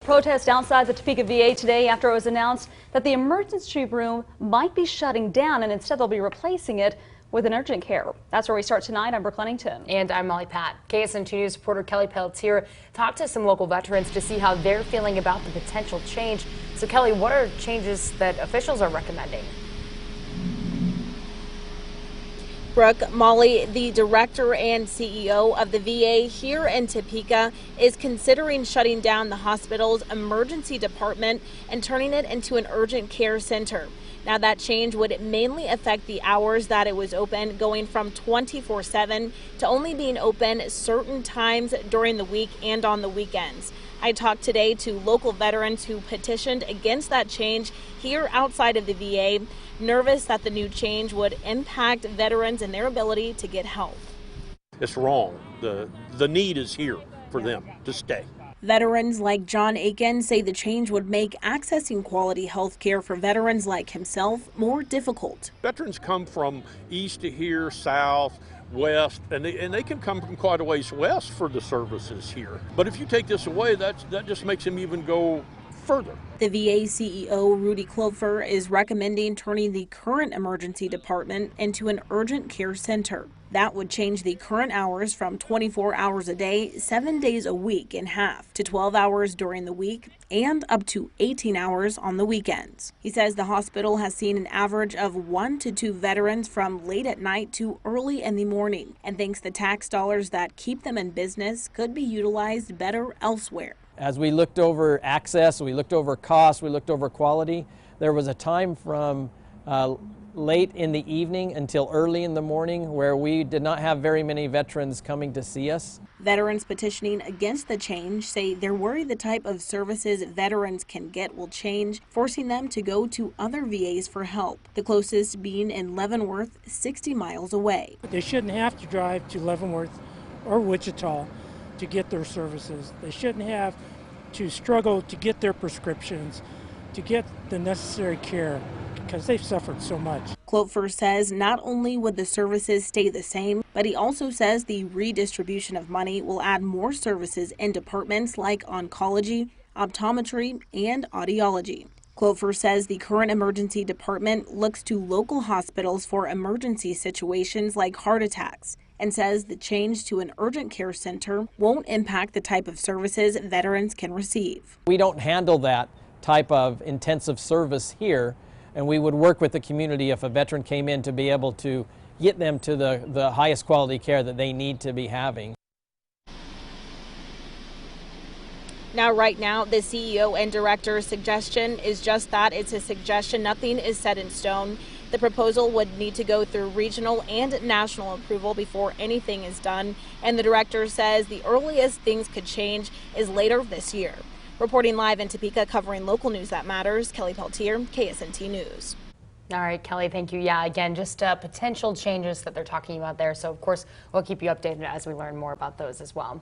protest outside the Topeka VA today after it was announced that the emergency room might be shutting down and instead they'll be replacing it with an urgent care. That's where we start tonight. I'm Brooke Lennington. And I'm Molly Pat. KSNT News reporter Kelly Peltier talked to some local veterans to see how they're feeling about the potential change. So Kelly, what are changes that officials are recommending? Brooke, Molly, the director and CEO of the VA here in Topeka, is considering shutting down the hospital's emergency department and turning it into an urgent care center. Now, that change would mainly affect the hours that it was open, going from 24/7 to only being open certain times during the week and on the weekends. I talked today to local veterans who petitioned against that change here outside of the VA, nervous that the new change would impact veterans and their ability to get help. It's wrong. The need is here for them to stay. Veterans like John AKIN say the change would make accessing quality health care for veterans like himself more difficult. Veterans come from east to here, south, west, and they can come from quite a ways west for the services here. But if you take this away, that just makes them even go further. The VA CEO, Rudy Clover, is recommending turning the current emergency department into an urgent care center. That would change the current hours from 24 hours a day, 7 days a week in half, to 12 hours during the week and up to 18 hours on the weekends. He says the hospital has seen an average of 1 to 2 veterans from late at night to early in the morning, and thinks the tax dollars that keep them in business could be utilized better elsewhere. As we looked over access, we looked over cost, we looked over quality, there was a time from late in the evening until early in the morning where we did not have very many veterans coming to see us. Veterans petitioning against the change say they're worried the type of services veterans can get will change, forcing them to go to other VAs for help, the closest being in Leavenworth, 60 miles away. They shouldn't have to drive to Leavenworth or Wichita to get their services. They shouldn't have to struggle to get their prescriptions, to get the necessary care, because they've suffered so much. Clover says not only would the services stay the same, but he also says the redistribution of money will add more services in departments like oncology, optometry, and audiology. Clover says the current emergency department looks to local hospitals for emergency situations like heart attacks, and says the change to an urgent care center won't impact the type of services veterans can receive. We don't handle that type of intensive service here, and we would work with the community if a veteran came in to be able to get them to the highest quality care that they need to be having. Now, right now, the CEO and director's suggestion is just that. It's a suggestion. Nothing is set in stone. The proposal would need to go through regional and national approval before anything is done. And the director says the earliest things could change is later this year. Reporting live in Topeka, covering local news that matters, Kelly Peltier, KSNT News. All right, Kelly, thank you. Yeah, again, just potential changes that they're talking about there. So, of course, we'll keep you updated as we learn more about those as well.